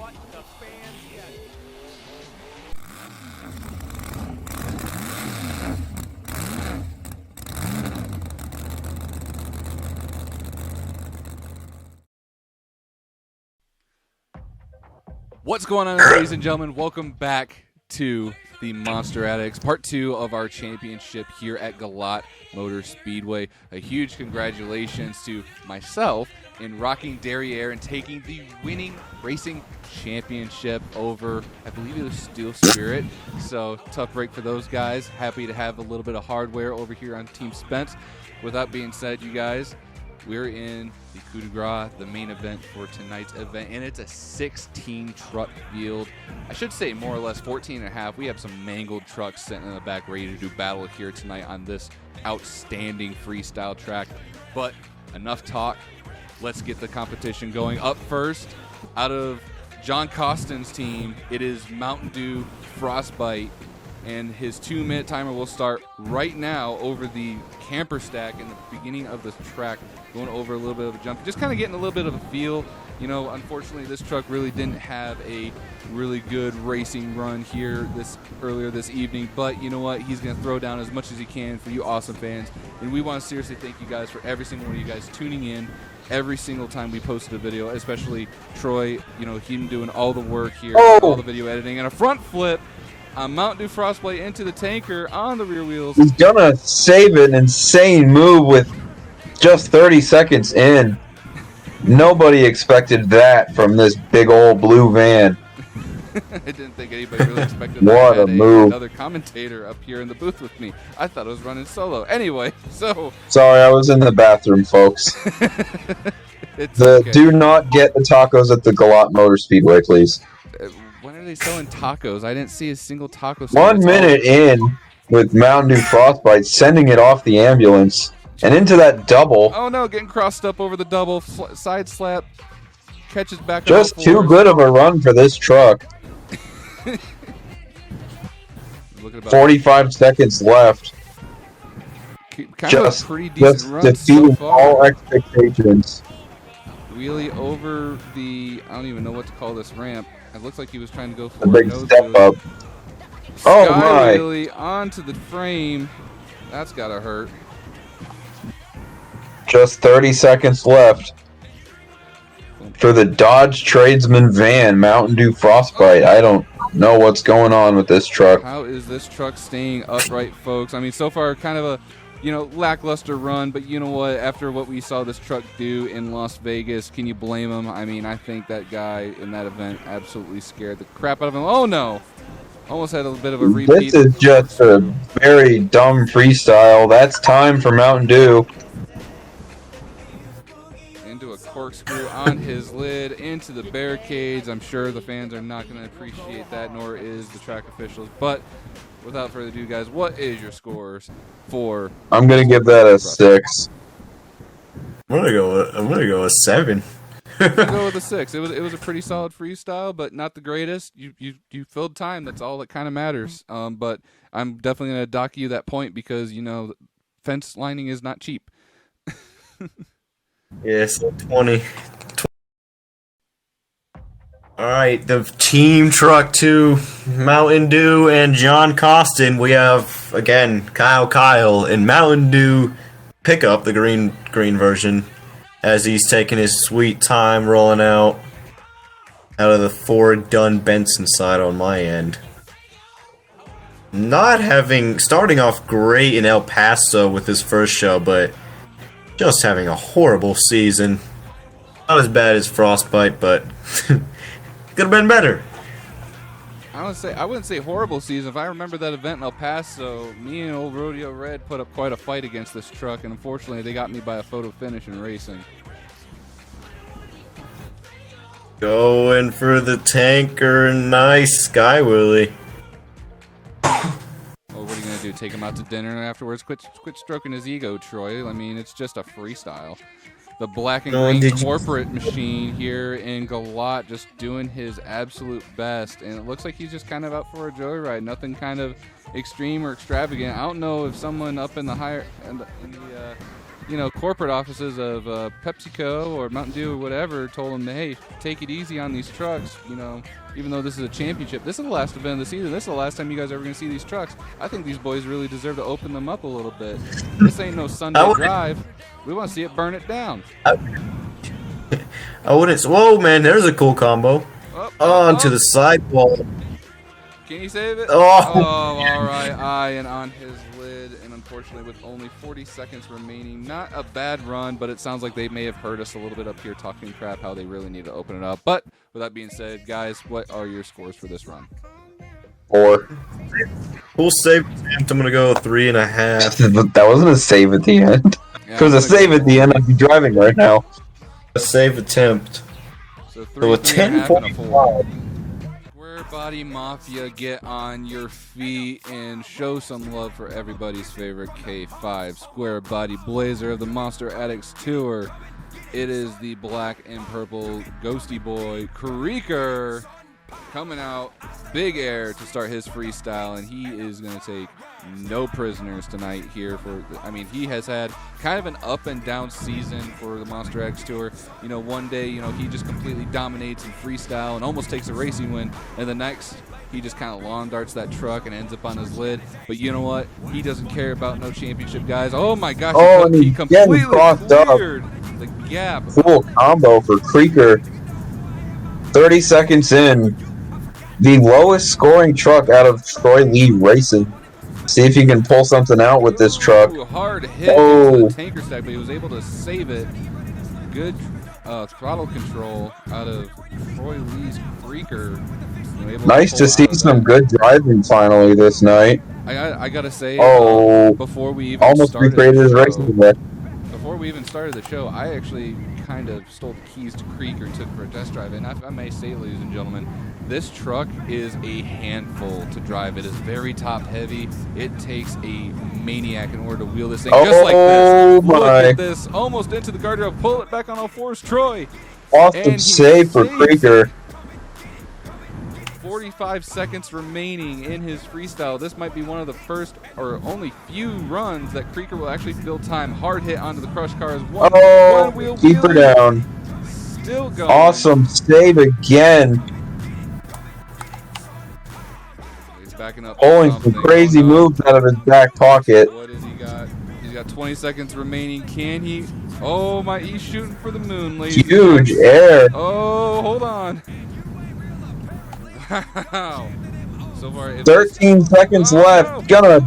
what the fans get. What's going on, ladies and gentlemen? Welcome back to the Monster Addicts, part 2 of our championship here at Galot Motor Speedway. A huge congratulations to myself in rocking Derriere and taking the winning racing championship over, I believe it was Steel Spirit. So tough break for those guys. Happy to have a little bit of hardware over here on Team Spence. With that being said, you guys, we're in the coup de grace, the main event for tonight's event, and it's a 16 truck field. I should say more or less 14 and a half. We have some mangled trucks sitting in the back ready to do battle here tonight on this outstanding freestyle track. But enough talk. Let's get the competition going. Up first, out of John Costin's team, it is Mountain Dew Frostbite, and his 2-minute timer will start right now over the camper stack in the beginning of the track, going over a little bit of a jump, just kind of getting a little bit of a feel. You know, unfortunately, this truck really didn't have a really good racing run here earlier this evening, but you know what? He's going to throw down as much as he can for you awesome fans, and we want to seriously thank you guys for every single one of you guys tuning in every single time we posted a video, especially Troy, you know, him doing all the work here, all the video editing, and a front flip on Mountain Dew Frostblade into the tanker on the rear wheels. He's gonna save an insane move with just 30 seconds in. Nobody expected that from this big old blue van. I didn't think anybody really expected What that. a move. Another commentator up here in the booth with me. I thought I was running solo. Anyway, so... Sorry, I was in the bathroom, folks. Okay. Do not get the tacos at the Galot Motor Speedway, please. When are they selling tacos? I didn't see a single taco. 1 minute in with Mountain Dew Frostbite, sending it off the ambulance and into that double. Oh no, getting crossed up over the double. Side slap. Catches back. Just too good of a run for this truck. 45 seconds left. Just defeating so all expectations. Wheelie over the, I don't even know what to call this ramp. It looks like he was trying to go for a big nose step move. up. Oh my! Wheelie onto the frame. That's gotta hurt. Just 30 seconds left for the Dodge Tradesman van, Mountain Dew Frostbite. I don't know what's going on with this truck. How is this truck staying upright, folks? I mean, so far, kind of a, you know, lackluster run, but you know what? After what we saw this truck do in Las Vegas, can you blame him? I mean, I think that guy in that event absolutely scared the crap out of him. Oh no! Almost had a bit of a repeat. This is just a very dumb freestyle. That's time for Mountain Dew. Into a corkscrew on his lid, into the barricades. I'm sure the fans are not going to appreciate that, nor is the track officials. But without further ado, guys, what is your scores for? I'm gonna give that a 6. I'm gonna go with 7. Go with a 6. It was a pretty solid freestyle, but not the greatest. You filled time. That's all that kind of matters. But I'm definitely gonna dock you that point because you know fence lining is not cheap. Yeah, so 20. Alright, the Team Truck 2, Mountain Dew and John Costin. We have, again, Kyle in Mountain Dew pickup, the green version, as he's taking his sweet time rolling out of the Ford Dunn Benson side on my end. Starting off great in El Paso with his first show, but just having a horrible season. Not as bad as Frostbite, but could have been better. I wouldn't say horrible season. If I remember that event in El Paso, me and old Rodeo Red put up quite a fight against this truck, and unfortunately they got me by a photo finish in racing. Going for the tanker, nice Sky Willie. Well, what are you gonna do? Take him out to dinner and afterwards? Quit stroking his ego, Troy. I mean, it's just a freestyle. The black and green corporate machine here in Galot just doing his absolute best, and it looks like he's just kind of out for a joyride. Nothing kind of extreme or extravagant. I don't know if someone up in the higher in the corporate offices of PepsiCo or Mountain Dew or whatever told them, hey, take it easy on these trucks. Even though this is a championship, this is the last event of the season. This is the last time you guys are ever going to see these trucks. I think these boys really deserve to open them up a little bit. This ain't no Sunday drive. We want to see it burn it down. I wouldn't. Whoa, man, there's a cool combo. Onto the sidewall. Can you save it? Oh, all right. And on his lid, and unfortunately with only 40 seconds remaining, not a bad run, but it sounds like they may have heard us a little bit up here talking crap how they really need to open it up. But with that being said, guys, what are your scores for this run? 4. Full save attempt, I'm going to go 3.5. That wasn't a save at the end. If it was a save at the end, I'd be driving right now. A save attempt. So So 3, a 3.5, and a 4. 10.5. Square Body Mafia, get on your feet and show some love for everybody's favorite K5 Square Body Blazer of the Monster Addicts Tour. It is the black and purple ghosty boy Creaker coming out big air to start his freestyle, and he is going to take no prisoners tonight here. He has had kind of an up and down season for the Monster X Tour. One day, he just completely dominates in freestyle and almost takes a racing win, and the next he just kind of lawn darts that truck and ends up on his lid. But you know what? He doesn't care about no championship, guys. Oh my gosh, he completely cleared the gap. Cool combo for Creaker. 30 seconds in. The lowest scoring truck out of Troy Lee Racing. See if you can pull something out with this truck. Ooh, hard hit into the tanker stack, but he was able to save it. Good throttle control out of Troy Lee's Creaker. Nice to see some good driving finally this night. I gotta say, before we even almost started recreated his the racing show, win. before we even started the show, I actually kind of stole the keys to Creaker and took it for a test drive. And I may say, ladies and gentlemen, this truck is a handful to drive. It is very top heavy. It takes a maniac in order to wheel this thing just like this. Look at this. Almost into the guardrail. Pull it back on all fours, Troy. Awesome save for Creaker. 45 seconds remaining in his freestyle. This might be one of the first or only few runs that Creaker will actually fill time. Hard hit onto the crush cars. One wheel keep her down. Still going. Awesome save again. He's backing up. Pulling some crazy moves out of his back pocket. What has he got? He's got 20 seconds remaining. Can he? Oh my! He's shooting for the moon, ladies. Huge air. Oh, hold on. Wow. So far, 13 seconds left. Gonna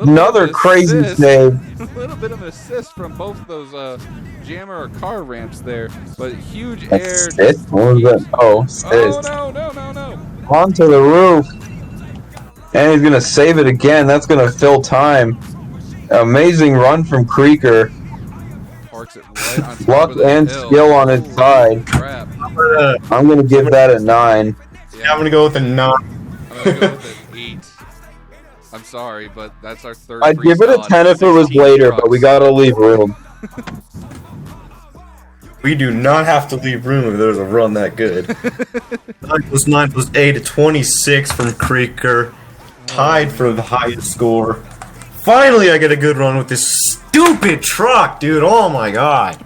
another crazy save. A little bit of an assist from both of those jammer or car ramps there, but huge air. Assist? What was that? Oh, assist. Oh no! Onto the roof. And he's gonna save it again. That's gonna fill time. Amazing run from Creaker. Parks it right on top Luck of the and hill. skill on his Holy side. crap. I'm gonna give that a 9. Yeah, I'm going to go with a 9. I'm gonna go with an 8. I'm sorry, but that's our third. I'd give it a 10 if it was later, but we gotta leave room. We do not have to leave room if there's a run that good. 9 plus 9 plus 8 at 26 from Creaker. Tied for the highest score. Finally, I get a good run with this stupid truck, dude. Oh my god.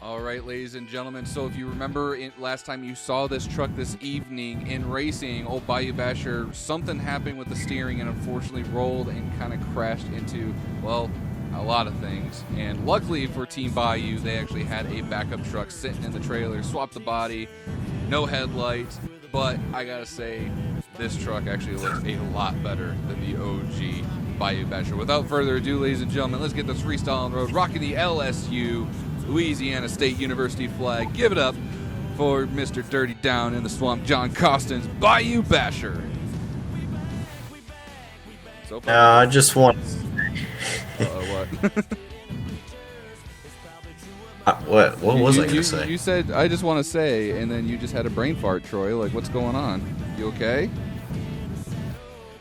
All right, ladies and gentlemen, so if you remember last time you saw this truck this evening in racing, old Bayou Basher, something happened with the steering and unfortunately rolled and kind of crashed into, well, a lot of things. And luckily for Team Bayou, they actually had a backup truck sitting in the trailer, swapped the body, no headlights, but I gotta say, this truck actually looks a lot better than the OG Bayou Basher. Without further ado, ladies and gentlemen, let's get this freestyle on the road, rocking the LSU Louisiana State University flag. Give it up for Mr. Dirty Down in the Swamp, John Costin's Bayou Basher. So far, I just want. what? What was I gonna say? You said I just want to say, and then you just had a brain fart, Troy. Like, what's going on? You okay?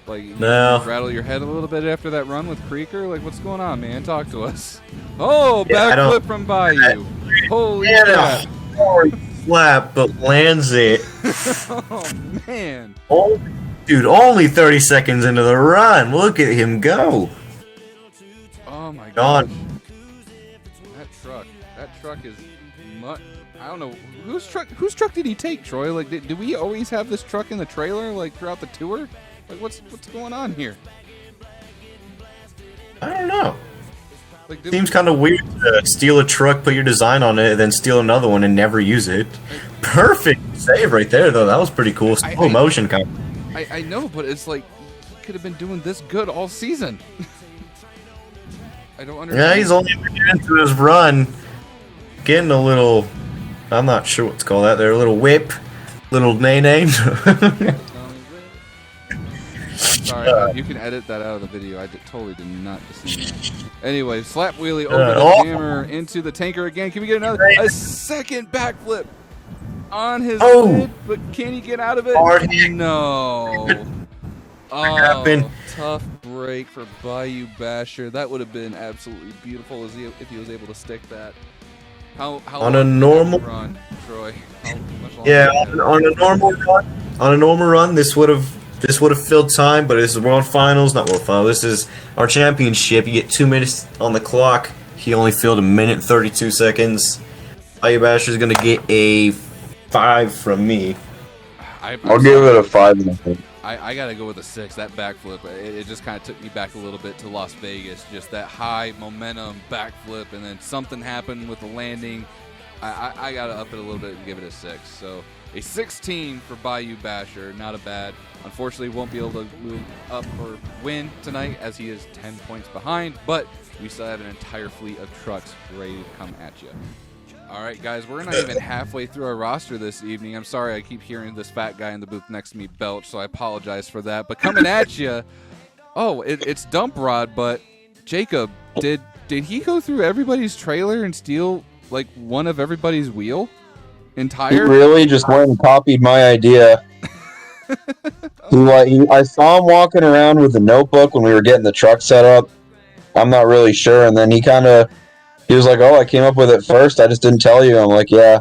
Like, No. You rattle your head a little bit after that run with Creaker? Like, what's going on, man? Talk to us. Oh, backflip from Bayou. Holy crap. lap, but lands it. Oh man! Oh, dude, only 30 seconds into the run. Look at him go. Oh my God. gosh! That truck is. I don't know whose truck did he take, Troy? Like, did we always have this truck in the trailer like throughout the tour? Like, what's going on here? I don't know. Like, Seems kind of weird to steal a truck, put your design on it, and then steal another one and never use it. Perfect save right there, though. That was pretty cool. Slow motion kind of. I know, but it's like he could have been doing this good all season. I don't understand. Yeah, he's only into his run, getting a little. I'm not sure what's called that. There, a little whip, little nay. Sorry, you can edit that out of the video. I totally did not see that. Anyway, slap wheelie over the hammer into the tanker again. Can we get a second backflip on his head? But can he get out of it? No. Oh, tough break for Bayou Basher. That would have been absolutely beautiful if he was able to stick that. How on a normal run, Troy? On a normal run, this would have filled time, but this is World Finals, not World Finals. This is our championship. You get 2 minutes on the clock. He only filled 1 minute and 32 seconds. Bayou Basher is gonna get a 5 from me. I'll give it a 5. I gotta go with a 6. That backflip, it just kind of took me back a little bit to Las Vegas. Just that high momentum backflip, and then something happened with the landing. I gotta up it a little bit and give it a 6. So a 16 for Bayou Basher, not a bad. Unfortunately, won't be able to move up or win tonight as he is 10 points behind. But we still have an entire fleet of trucks ready to come at you. All right, guys, we're not even halfway through our roster this evening. I'm sorry I keep hearing this fat guy in the booth next to me belch, so I apologize for that. But coming at you, it's Dump Rod, but Jacob, did he go through everybody's trailer and steal, like, one of everybody's wheel? Entire? He really just went and copied my idea. I saw him walking around with a notebook when we were getting the truck set up. I'm not really sure, and then he was like, "Oh, I came up with it first. I just didn't tell you." I'm like, "Yeah,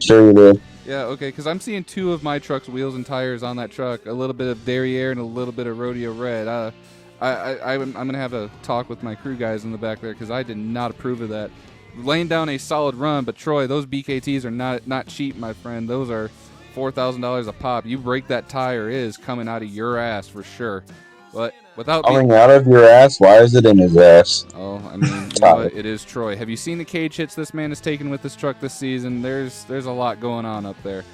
sure you did." Yeah, okay, because I'm seeing 2 of my truck's wheels and tires on that truck. A little bit of Derriere and a little bit of Rodeo Red. I'm going to have a talk with my crew guys in the back there because I did not approve of that. Laying down a solid run, but Troy, those BKTs are not cheap, my friend. Those are $4,000 a pop. You break that tire, it is coming out of your ass for sure. But without coming out of your ass, why is it in his ass? Oh, I mean, you know what? It is Troy. Have you seen the cage hits this man has taken with this truck this season? There's a lot going on up there.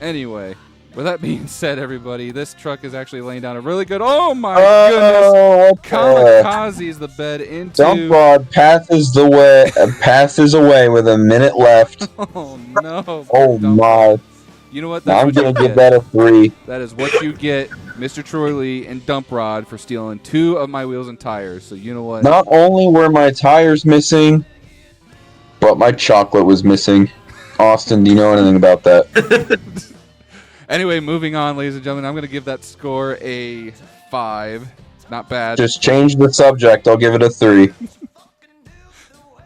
Anyway, with that being said, everybody, this truck is actually laying down a really good. Oh my goodness! Kamikaze's the bed into. Dump Rod passes away with a minute left. Oh no! Oh my! You know what? I'm going to give that a 3. That is what you get, Mr. Troy Lee and Dump Rod, for stealing 2 of my wheels and tires. So you know what? Not only were my tires missing, but my chocolate was missing. Austin, do you know anything about that? Anyway, moving on, ladies and gentlemen. I'm going to give that score a 5. Not bad. Just change the subject. I'll give it a 3.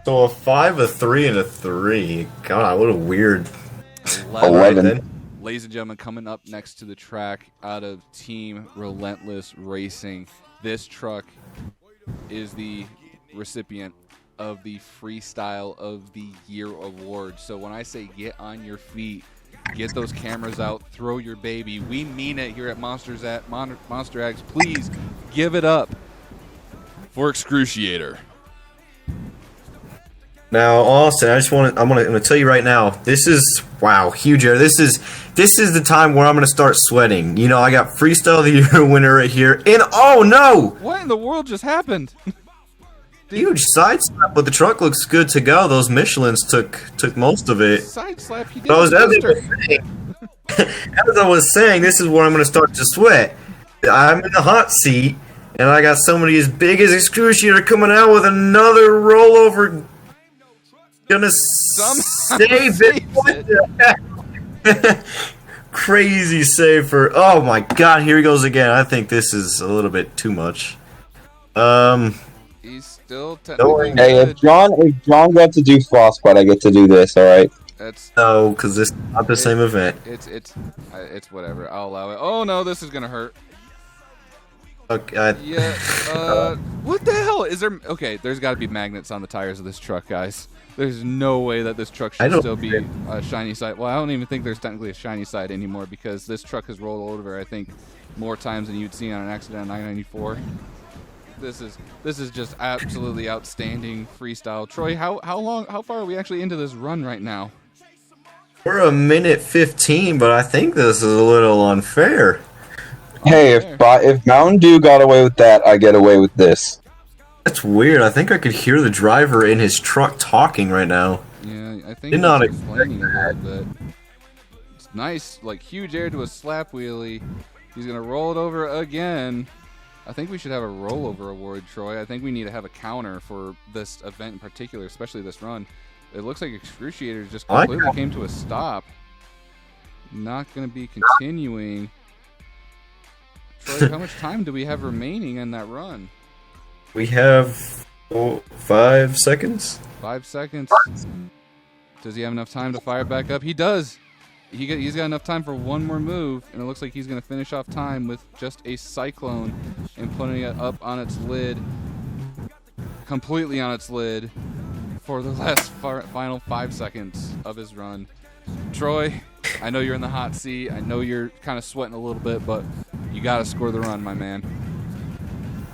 So a 5, a 3, and a 3. God, what a weird 11. Right. Ladies and gentlemen, coming up next to the track out of Team Relentless Racing, this truck is the recipient of the Freestyle of the Year award. So when I say get on your feet, get those cameras out, throw your baby, we mean it here at Monster Ags. Please give it up for Excruciator. Now, Austin, I'm gonna tell you right now. This is huge air. This is the time where I'm gonna start sweating. You know, I got Freestyle of the Year winner right here, and oh no! What in the world just happened? Huge side slap, but the truck looks good to go. Those Michelins took most of it. Side slap, he did. But as I was saying, this is where I'm gonna start to sweat. I'm in the hot seat, and I got somebody as big as Excruciator coming out with another rollover. Gonna save it. Crazy save for. Oh my god, here he goes again. I think this is a little bit too much. He's still technically Hey, if John got to do floss, but I get to do this, all right? That's No, because this is not the same event. It's whatever. I'll allow it. Oh no, this is gonna hurt. Okay. Yeah. What the hell is there? Okay, there's got to be magnets on the tires of this truck, guys. There's no way that this truck should still be a shiny side. Well, I don't even think there's technically a shiny side anymore because this truck has rolled over, I think, more times than you'd see on an accident on 994. This is just absolutely outstanding freestyle. Troy, how far are we actually into this run right now? We're a minute 15, but I think this is a little unfair. Hey, if Mountain Dew got away with that, I get away with this. That's weird. I think I could hear the driver in his truck talking right now. Yeah, I think Did not he's explaining a little bit. It's nice, like huge air to a slap wheelie. He's gonna roll it over again. I think we should have a rollover award, Troy. I think we need to have a counter for this event in particular, especially this run. It looks like Excruciator just completely came to a stop. Not gonna be continuing. Troy, how much time do we have remaining in that run? We have 5 seconds. 5 seconds. Does he have enough time to fire back up? He does. He's got enough time for one more move, and it looks like he's going to finish off time with just a Cyclone and putting it up on its lid, completely on its lid, for the last final 5 seconds of his run. Troy, I know you're in the hot seat. I know you're kind of sweating a little bit, but you got to score the run, my man.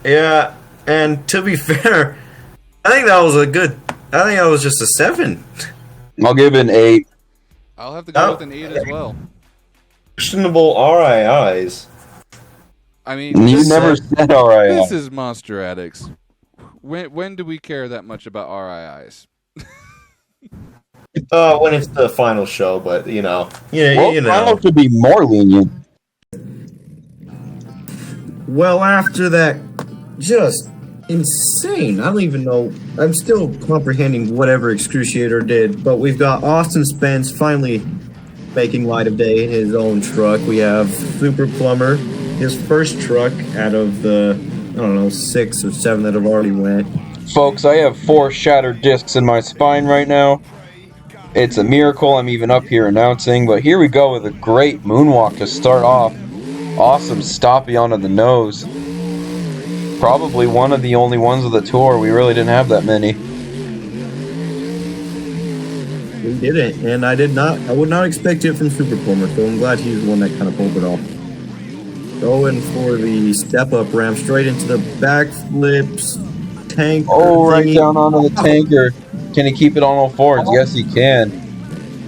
Yeah, and to be fair, I think that was just a 7. I'll give it an 8. I'll have to go with an 8 as well. Questionable RIIs. I mean, You never said RII. This is Monster Addicts. When do we care that much about RIIs? When it's the final show, but you know. Final could be more lenient. Well, after that, just insane. I don't even know. I'm still comprehending whatever Excruciator did, but we've got Austin Spence finally making light of day in his own truck. We have Super Plumber, his first truck out of the, 6 or 7 that have already went. Folks, I have 4 shattered discs in my spine right now. It's a miracle I'm even up here announcing, but here we go with a great moonwalk to start off. Awesome stoppy onto the nose. Probably one of the only ones of the tour. We really didn't have that many. We didn't, and I would not expect it from Super Plumber, so I'm glad he's the one that kind of pulled it off. Going for the step-up ramp, straight into the backflips, tank. Oh, right down onto the tanker. Can he keep it on all fours? Yes, he can.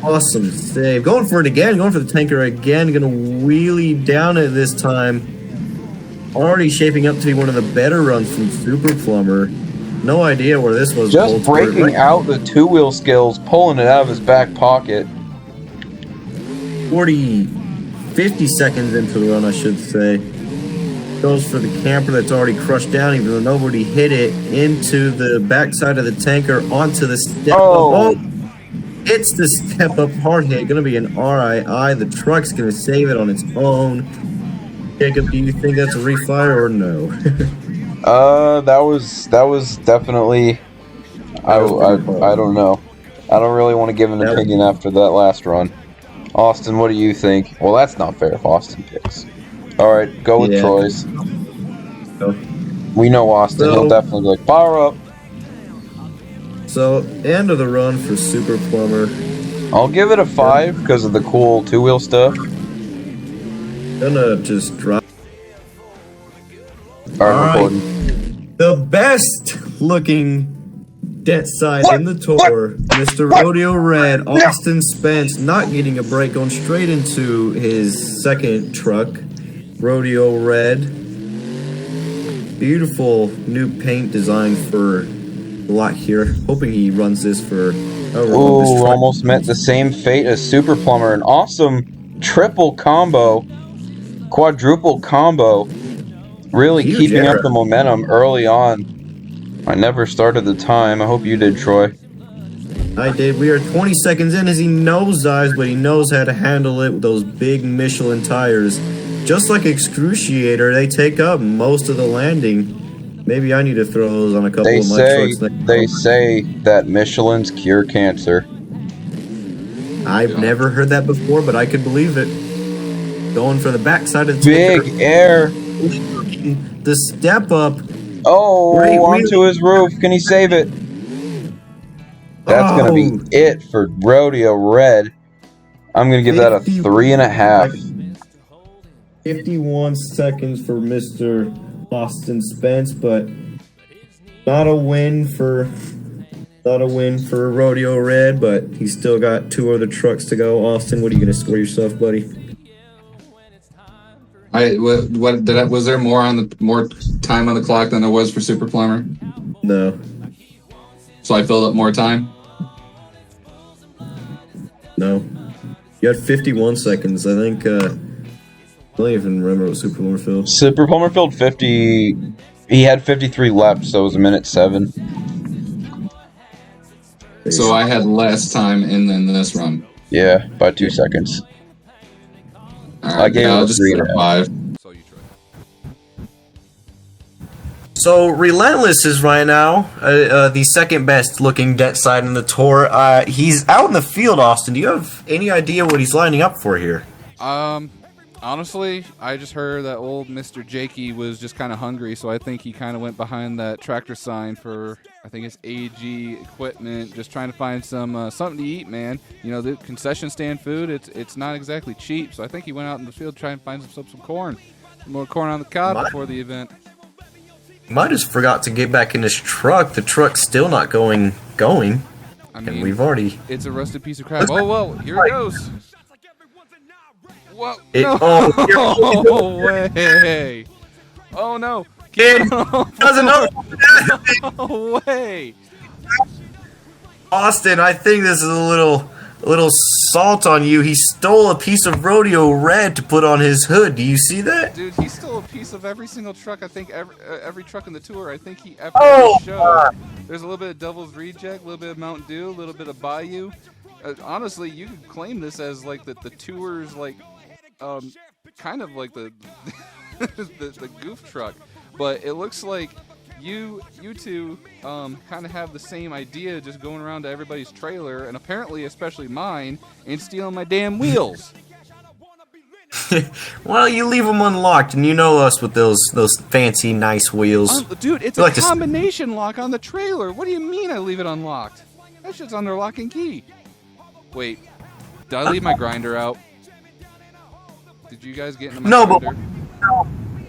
Awesome save. Going for it again, going for the tanker again, gonna wheelie down it this time. Already shaping up to be one of the better runs from Super Plumber. No idea where this was. Just breaking out the 2-wheel skills, pulling it out of his back pocket. 50 seconds into the run, I should say. Goes for the camper that's already crushed down, even though nobody hit it, into the backside of the tanker, onto the step up. Oh, it's the step up hard hit. Gonna be an RII. The truck's gonna save it on its own. Jacob, do you think that's a refire or no? That was definitely. I don't know. I don't really want to give an opinion after that last run. Austin, what do you think? Well, that's not fair if Austin picks. All right, go with Troy's. We know Austin. He'll definitely be like, power up. So, end of the run for Super Plumber. I'll give it a 5 because of the cool 2-wheel stuff. Gonna just drop. Alright. The best looking dent side in the tour, Mr. Rodeo Red, Austin Spence, not getting a break, going straight into his second truck. Rodeo Red. Beautiful new paint design for the lot here. Hoping he runs this for. Ooh, almost met the same fate as Super Plumber. An awesome triple combo. Quadruple combo, really huge keeping up the momentum early on. I never started the time. I hope you did, Troy. I did. We are 20 seconds in as he nosedives, but he knows how to handle it with those big Michelin tires. Just like Excruciator, they take up most of the landing. Maybe I need to throw those on a couple of my trucks. They say that Michelin's cure cancer. I've never heard that before, but I could believe it. Going for the backside of the Big air. The step up. Oh, Great onto his roof. Can he save it? That's going to be it for Rodeo Red. I'm going to give that a 3.5. 51 seconds for Mr. Austin Spence, but not a win for Rodeo Red, but he's still got 2 other trucks to go. Austin, what are you going to score yourself, buddy? Was there more time on the clock than there was for Super Plumber? No. So I filled up more time? No. You had 51 seconds. I think, I don't even remember what Super Plumber filled. Super Plumber filled 50. He had 53 left, so it was 1:07. So I had less time in this run. Yeah, by 2 seconds. All right, I gave I'll him just 3.5. 5. So Relentless is right now the second best looking debt side in the tour. He's out in the field, Austin. Do you have any idea what he's lining up for here? Honestly, I just heard that old Mr. Jakey was just kind of hungry, so I think he kind of went behind that tractor sign for, I think it's AG equipment, just trying to find some something to eat, man. You know, the concession stand food, it's not exactly cheap, so I think he went out in the field trying to find some corn. Some more corn on the cob before the event. Might have forgot to get back in his truck. The truck's still not going. I mean, and we've already... It's a rusted piece of crap. Oh, well, here it goes. Whoa. No way. Oh, no. Kid doesn't know. No way. Austin, I think this is a little salt on you. He stole a piece of Rodeo Red to put on his hood. Do you see that? Dude, he stole a piece of every single truck. I think every truck in the tour. I think he ever showed. There's a little bit of Devil's Reject, a little bit of Mountain Dew, a little bit of Bayou. Honestly, you could claim this as like the tour's like kind of like the the goof truck, but it looks like you two kind of have the same idea, just going around to everybody's trailer, and apparently especially mine, and stealing my damn wheels. Well, you leave them unlocked, and you know us with those fancy, nice wheels. Dude, it's a combination lock on the trailer. What do you mean I leave it unlocked? That shit's under lock and key. Wait, did I leave my grinder out? Did you guys get into my grinder?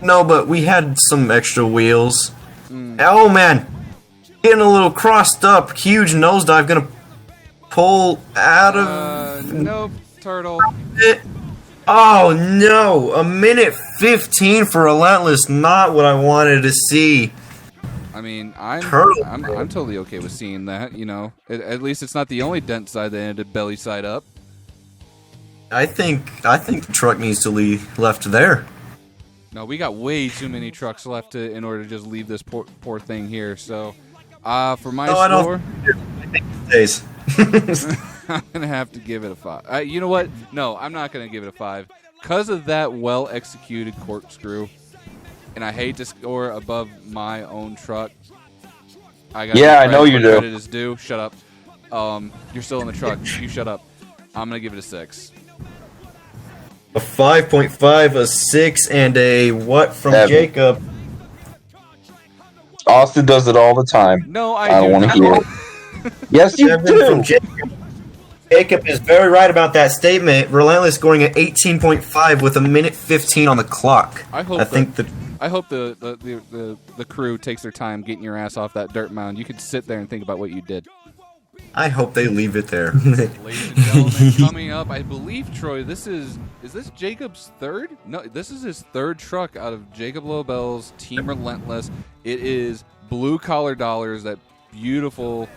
No, but we had some extra wheels. Oh, man. Getting a little crossed up. Huge nosedive. Gonna pull out of... Nope, turtle. Oh, no. 1:15 for Relentless. Not what I wanted to see. I mean, I'm totally okay with seeing that, you know. At least it's not the only dent side that ended belly side up. I think the truck needs to leave left there. No, we got way too many trucks left in order to just leave this poor thing here. So, for my score, I'm gonna have to give it a 5. You know what? No, I'm not gonna give it a 5 because of that well-executed corkscrew. And I hate to score above my own truck. I know you do. Credit is due. Shut up. You're still in the truck. You shut up. I'm gonna give it a 6. A 5.5, a 6, and a what from Jacob? Austin does it all the time. No, I don't want to hear it. Yes, you do. From Jacob. Jacob is very right about that statement. Relentless scoring at 18.5 with 1:15 on the clock. I hope the crew takes their time getting your ass off that dirt mound. You could sit there and think about what you did. I hope they leave it there. Ladies and gentlemen, coming up, I believe, Troy, is this Jacob's third? No, this is his third truck out of Jacob Lobel's Team Relentless. It is Blue Collar Dollars, that beautiful...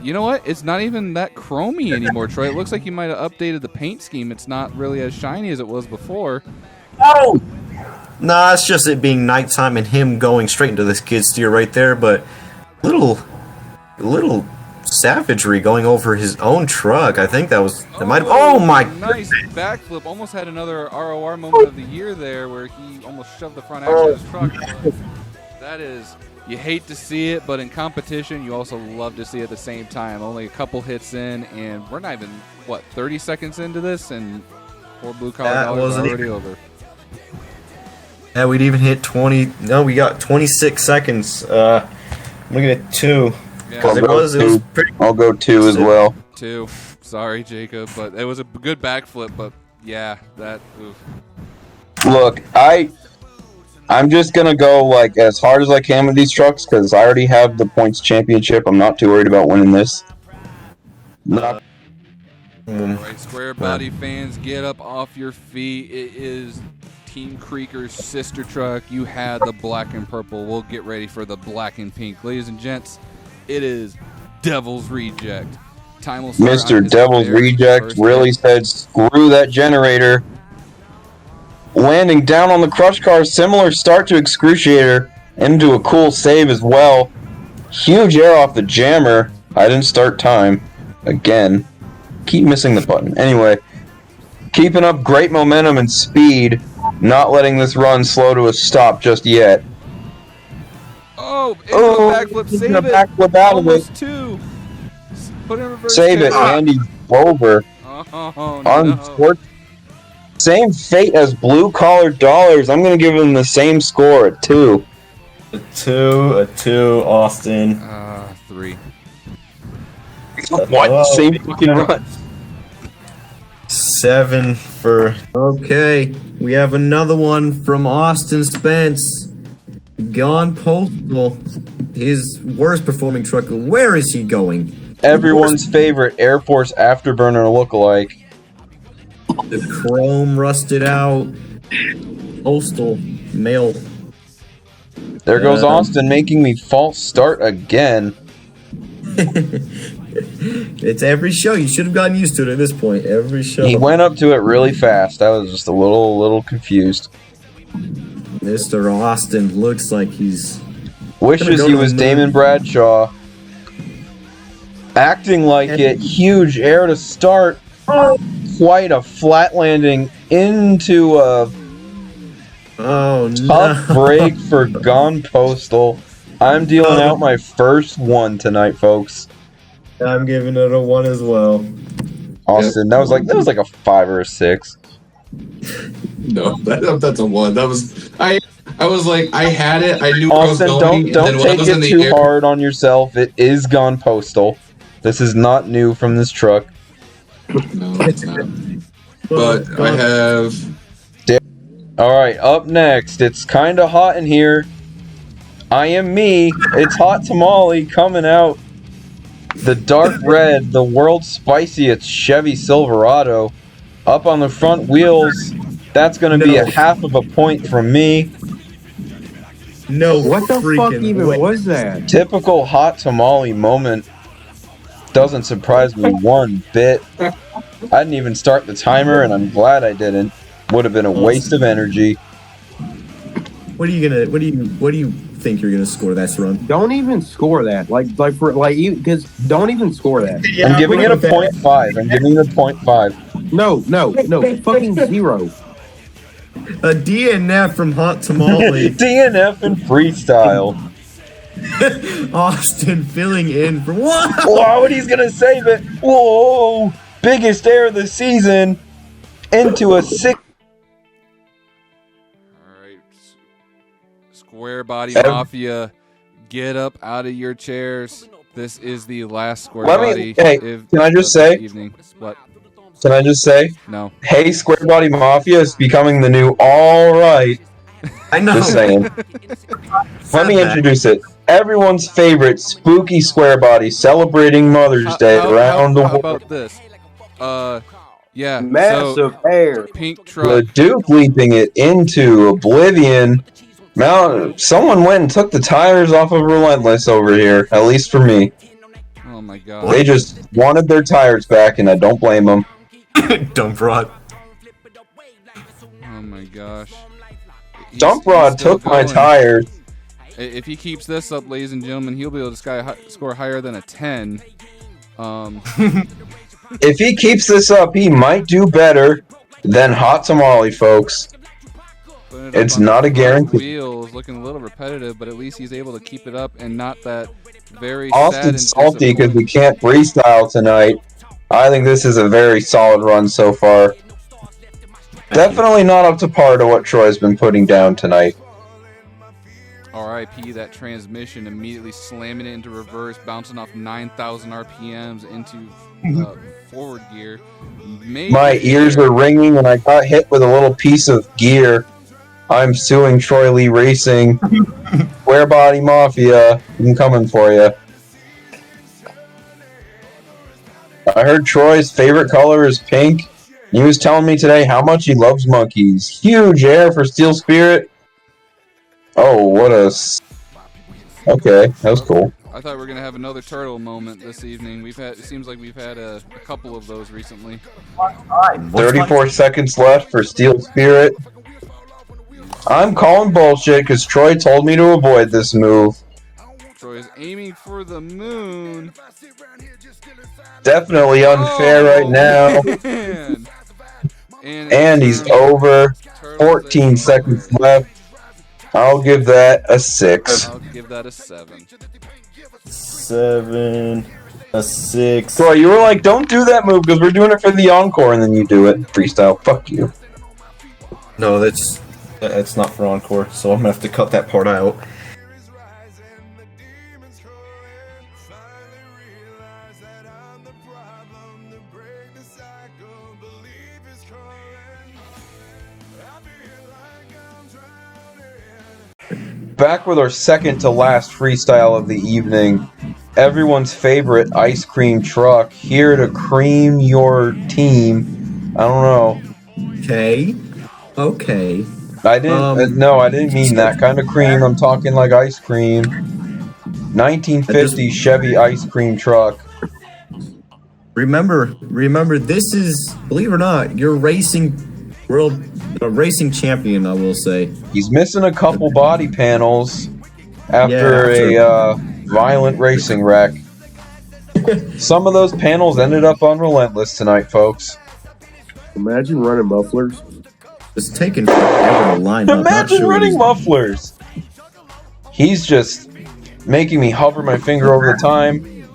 You know what? It's not even that chromy anymore, Troy. It looks like you might have updated the paint scheme. It's not really as shiny as it was before. Oh! Nah, it's just it being nighttime and him going straight into this skid steer right there, but little savagery going over his own truck. I think that might have... Oh my... Nice backflip. Almost had another ROR moment of the year there where he almost shoved the front axle of his truck. That is You hate to see it, but in competition, you also love to see it at the same time. Only a couple hits in, and we're not even, 30 seconds into this, and poor Blue Collar Dollars are already over. Yeah, we'd even hit 20. No, we got 26 seconds. I'm looking at 2. Yeah. I'll It go was two. pretty. I'll go 2 as well. 2. Sorry, Jacob, but it was a good backflip, but yeah, that, oof. Look, I'm just gonna go like as hard as I can with these trucks because I already have the points championship. I'm not too worried about winning this. Not. All right, Square Body fans, get up off your feet. It is Team Creeker's sister truck. You had the black and purple. We'll get ready for the black and pink. Ladies and gents, it is Devil's Reject. Time will start on Mr. his Devil's very Reject first really hit. said screw that generator. Landing down on the crush car, similar start to Excruciator, into a cool save as well. Huge air off the jammer. I didn't start time. Again. Keep missing the button. Anyway, keeping up great momentum and speed, not letting this run slow to a stop just yet. Oh, into a backflip, he's save gonna it. backflip out of it. Almost 2. Put in reverse. Save it, kick. Andy over. Oh, no. Unfortunately. Same fate as Blue Collar Dollars. I'm going to give him the same score at 2. A 2, Austin. 3. What? Same fucking run. 7 for. Okay, we have another one from Austin Spence. Gone Postal. His worst performing truck. Where is he going? Everyone's favorite Air Force Afterburner lookalike. The chrome rusted out. Postal mail. There goes Austin making me false start again. It's every show. You should have gotten used to it at this point. Every show. He went up to it really fast. I was just a little confused. Mr. Austin looks like he's Wishes he was Damon Bradshaw. Acting like it. Huge air to start. Quite a flat landing into a tough break for Gone Postal. I'm dealing out my first one tonight, folks. I'm giving it a 1 as well. Austin, that was like a 5 or a 6. No, that's a 1. That was I was like I had it. I knew Austin, where I was going. don't take it too hard on yourself. It is Gone Postal. This is not new from this truck. No, it's not. But I have. All right, up next. It's kind of hot in here. I am me. It's Hot Tamale coming out. The dark red, the world's spiciest Chevy Silverado. Up on the front wheels. That's going to be a half of a point from me. No, what the fuck even was that? Typical Hot Tamale moment. Doesn't surprise me one bit. I didn't even start the timer, and I'm glad I didn't. Would have been a waste of energy. What do you think you're gonna score that run? Don't even score that. Because don't even score that. Yeah, I'm giving it a 0.5. I'm giving it a 0.5. No, fucking 0. A DNF from Hot Tamale. DNF and freestyle. Austin filling in for what? Wow, and he's gonna save it. Whoa! Biggest air of the season into a 6. Alright. Square Body Mafia, get up out of your chairs. This is the last Square Body. Can I just say? Evening. What? Can I just say? No. Hey, Square Body Mafia is becoming the new alright. I know. Just saying. Let me introduce it. Everyone's favorite spooky Square Body celebrating Mother's Day around the world. How about this? Yeah. Massive air. Pink The truck. Duke leaping it into oblivion. Now, someone went and took the tires off of Relentless over here, at least for me. Oh my god. They just wanted their tires back, and I don't blame them. Dump rod. Oh my gosh. Dump Rod He's still took my going. tires. If he keeps this up, ladies and gentlemen, he'll be able to score higher than a 10. If he keeps this up, he might do better than Hot Tamale, folks. Putting it up It's on not the a guarantee. wheels, looking a little repetitive, but at least he's able to keep it up and not that very sad Austin's and salty because we disappointing. can't freestyle tonight. I think this is a very solid run so far. Definitely not up to par to what Troy's been putting down tonight. RIP that transmission, immediately slamming it into reverse, bouncing off 9,000 RPMs into forward gear. My ears are ringing and I got hit with a little piece of gear. I'm suing Troy Lee Racing. Square Body Mafia. I'm coming for you. I heard Troy's favorite color is pink. He was telling me today how much he loves monkeys. Huge air for Steel Spirit. Oh, what a... Okay, that was cool. I thought we were gonna have another turtle moment this evening. It seems like we've had a couple of those recently. 34 seconds left for Steel Spirit. I'm calling bullshit because Troy told me to avoid this move. Troy is aiming for the moon. Definitely unfair right now. Man. And he's over. 14 seconds left. I'll give that a 6. I'll give that a 7. 7, a 6. Troy, you were like, don't do that move because we're doing it for the encore, and then you do it. Freestyle. Fuck you. No, that's not for encore, so I'm gonna have to cut that part out. Back with our second to last freestyle of the evening. Everyone's favorite ice cream truck, here to cream your team. I don't know. Okay. I didn't. No, I didn't mean that kind of cream. I'm talking like ice cream. 1950 Chevy ice cream truck. Remember, this is, believe it or not, your racing champion, I will say. He's missing a couple body panels after a violent racing wreck. Some of those panels ended up on Relentless tonight, folks. Imagine running mufflers. It's taking forever to line up. Imagine running mufflers. He's just making me hover my finger over the time.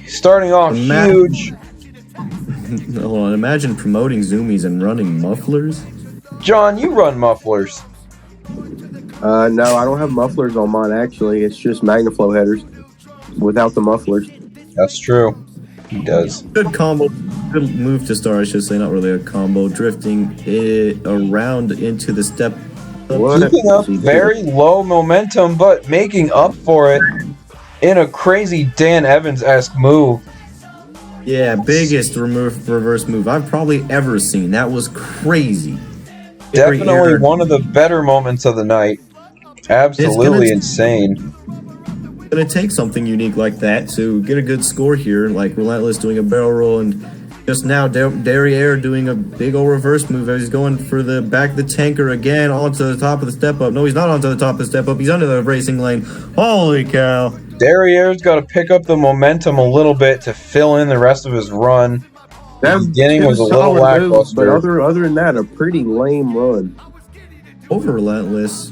Starting off huge. Hold on, imagine promoting zoomies and running mufflers. John, you run mufflers. No, I don't have mufflers on mine, actually. It's just Magnaflow headers without the mufflers. That's true. He does. Good combo. Good move to start, I should say. Not really a combo. Drifting it around into the step. Keeping up very low momentum, but making up for it in a crazy Dan Evans-esque move. Yeah, biggest reverse move I've probably ever seen. That was crazy. Definitely one of the better moments of the night. Absolutely insane. It's gonna take something unique like that to get a good score here, like Relentless doing a barrel roll, and just now Derriere doing a big old reverse move as he's going for the back of the tanker again onto the top of the step up. No, he's not onto the top of the step up. He's under the racing lane. Holy cow. Derriere's got to pick up the momentum a little bit to fill in the rest of his run. The beginning was a little lackluster. But other than that, a pretty lame run. Over Relentless.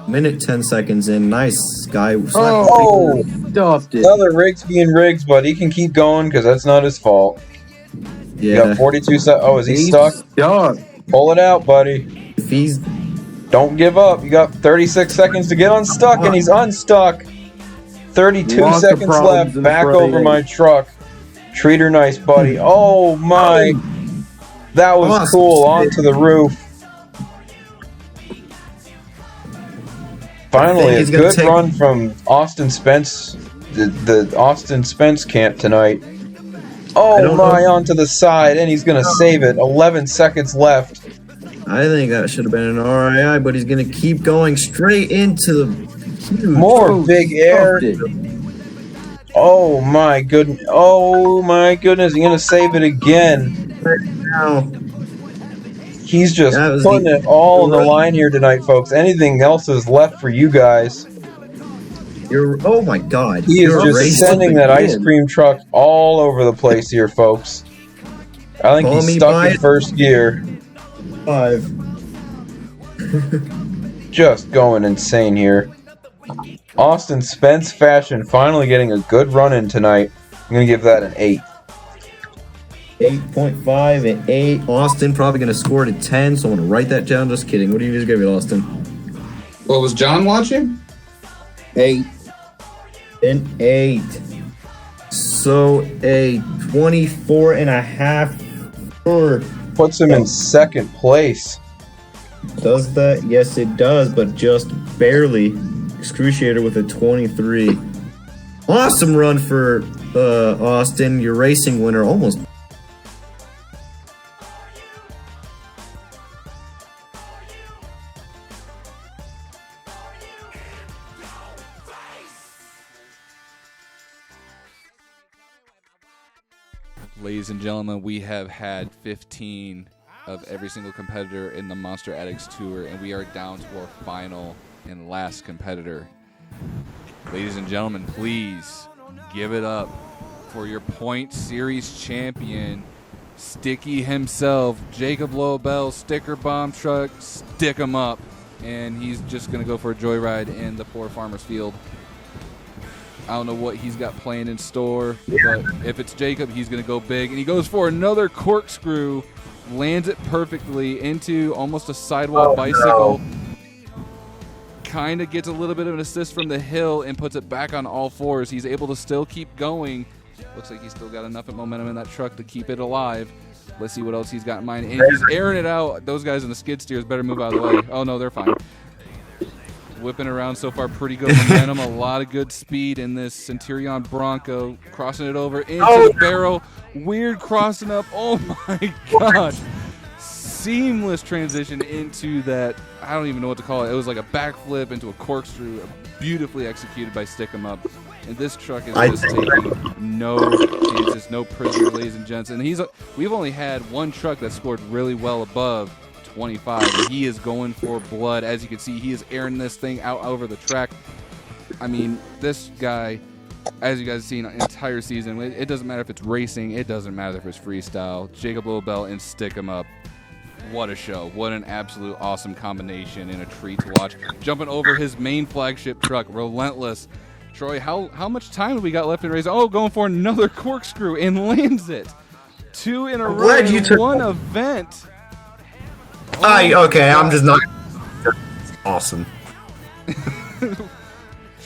Minute 10 seconds in. Nice guy. Oh! Stuffed it. Another Riggs being Riggs, but he can keep going because that's not his fault. Yeah. You got 42 seconds. Oh, is he stuck? Stuck. Pull it out, buddy. If he's... Don't give up. You got 36 seconds to get unstuck, and he's unstuck. 32 Lots of seconds problems left. in Back front of over you. my truck. Treat her nice, buddy. Oh, my. That was cool. Onto the roof. Finally, a good run from Austin Spence, the Austin Spence camp tonight. Oh my, onto the side, and he's going to save it. 11 seconds left. I think that should have been an RII, but he's going to keep going straight into the... More big air. Oh my goodness. Oh my goodness, he's going to save it again. Right now. He's just putting it all on the line here tonight, folks. Anything else is left for you guys. Oh my god. He is just sending that ice cream truck all over the place here, folks. I think he's stuck in first gear. 5. just going insane here. Austin Spence Fashion finally getting a good run in tonight. I'm going to give that an 8. 8.5 and 8. Austin probably going to score to 10, so I'm going to write that down. Just kidding. What do you just give it, Austin? What was John watching? 8. An 8. So a 24.5 for. Puts him in second place. Does that? Yes, it does, but just barely. Excruciator with a 23. Awesome run for Austin, your racing winner. Almost. Ladies and gentlemen, we have had 15 of every single competitor in the Monster Addicts Tour, and we are down to our final and last competitor. Ladies and gentlemen, please give it up for your Point Series champion, Sticky himself, Jacob Lobel, Sticker Bomb Truck, stick him up. And he's just going to go for a joyride in the poor farmer's field. I don't know what he's got planned in store, but if it's Jacob, he's going to go big. And he goes for another corkscrew, lands it perfectly into almost a sidewalk bicycle. No. Kind of gets a little bit of an assist from the hill and puts it back on all fours. He's able to still keep going. Looks like he's still got enough momentum in that truck to keep it alive. Let's see what else he's got in mind. And he's airing it out. Those guys in the skid steers better move out of the way. Oh, no, they're fine. Whipping around so far, pretty good momentum, a lot of good speed in this Centurion Bronco, crossing it over into the barrel, weird crossing up, oh my god, seamless transition into that, I don't even know what to call it, it was like a backflip into a corkscrew, beautifully executed by Stick 'em Up, and this truck is just taking no chances, no prisoners, ladies and gents, and we've only had one truck that scored really well above 25, and he is going for blood. As you can see, he is airing this thing out over the track. I mean, this guy, as you guys have seen an entire season, it doesn't matter if it's racing, it doesn't matter if it's freestyle. Jacob Lobel and Stick 'em Up. What a show. What an absolute awesome combination and a treat to watch. Jumping over his main flagship truck, Relentless. Troy, how much time have we got left in race? Oh, going for another corkscrew and lands it. 2 in a row in one event. Okay, I'm just not. Awesome.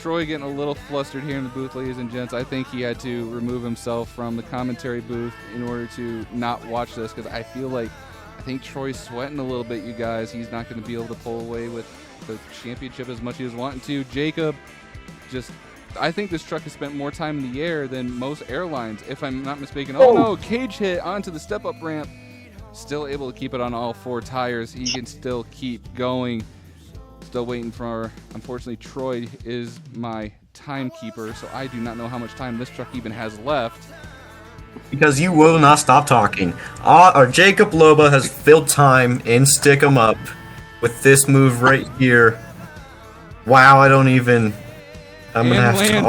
Troy getting a little flustered here in the booth, ladies and gents. I think he had to remove himself from the commentary booth in order to not watch this, because I think Troy's sweating a little bit, you guys. He's not going to be able to pull away with the championship as much as he was wanting to. Jacob, I think this truck has spent more time in the air than most airlines, if I'm not mistaken. Oh no, cage hit onto the step-up ramp. Still able to keep it on all 4 tires. He can still keep going. Still waiting for, unfortunately, Troy is my timekeeper, so I do not know how much time this truck even has left. Because you will not stop talking. Jacob Loba has filled time in Stick 'em Up with this move right here. Wow, I'm gonna have to.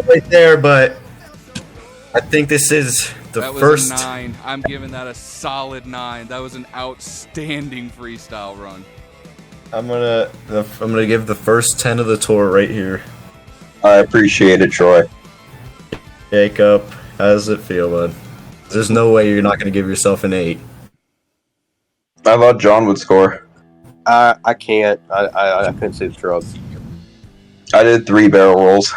Right there, but I think this is. That was a 9. I'm giving that a solid 9. That was an outstanding freestyle run. I'm gonna give the first 10 of the tour right here. I appreciate it, Troy. Jacob, how does it feel, bud? There's no way you're not gonna give yourself an 8. I thought John would score. I can't. I couldn't see the truck. I did 3 barrel rolls.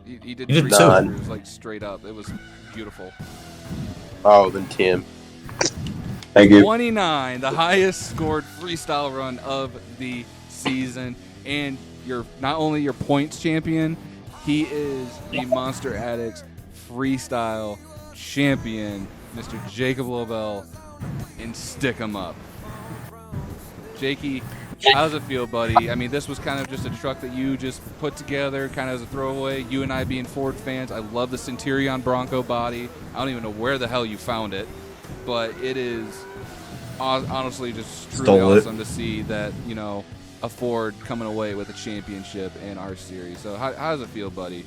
He did you 3 did corkscrews, like straight up. It was beautiful. Oh, then 10. Thank you. 29, the highest scored freestyle run of the season, and not only your points champion, he is the Monster Addicts freestyle champion, Mr. Jacob Lobel, and Stick 'em Up. Jakey, how does it feel, buddy? I mean, this was kind of just a truck that you just put together kind of as a throwaway. You and I being Ford fans, I love the Centurion Bronco body. I don't even know where the hell you found it, but it is honestly just truly awesome to see that, a Ford coming away with a championship in our series. So how does it feel, buddy?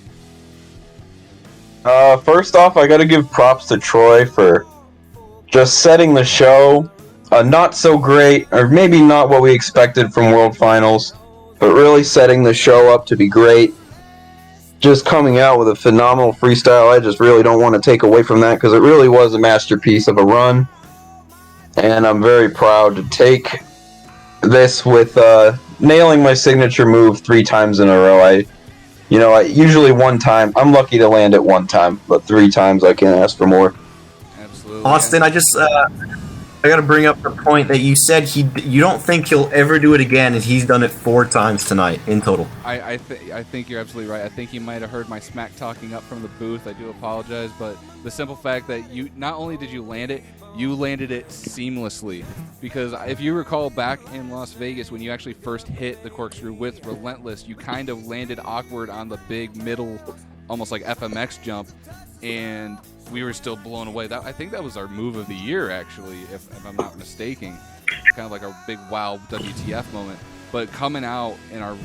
First off, I got to give props to Troy for just setting the show. not so great, or maybe not what we expected from World Finals, but really setting the show up to be great. Just coming out with a phenomenal freestyle. I just really don't want to take away from that because it really was a masterpiece of a run. And I'm very proud to take this with nailing my signature move 3 times in a row. I usually one time. I'm lucky to land it one time, but 3 times I can't ask for more. Absolutely. Austin, I just I got to bring up the point that you said you don't think he'll ever do it again, and he's done it 4 times tonight in total. I think you're absolutely right. I think you might have heard my smack talking up from the booth. I do apologize, but the simple fact that you not only did you land it, you landed it seamlessly. Because if you recall back in Las Vegas when you actually first hit the corkscrew with Relentless, you kind of landed awkward on the big middle, almost like FMX jump, and we were still blown away. I think that was our move of the year, actually, if I'm not mistaken. Kind of like our big wow WTF moment. But coming out in our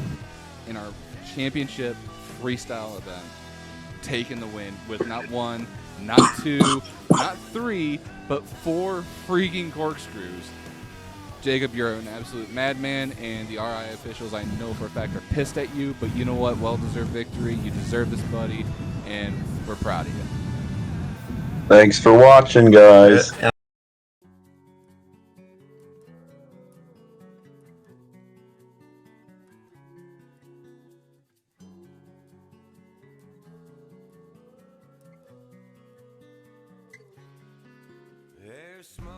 championship freestyle event, taking the win with not 1, not 2, not 3, but 4 freaking corkscrews. Jacob, you're an absolute madman, and the RI officials, I know for a fact, are pissed at you, but you know what? Well-deserved victory. You deserve this, buddy, and we're proud of you. Thanks for watching, guys. There's smoke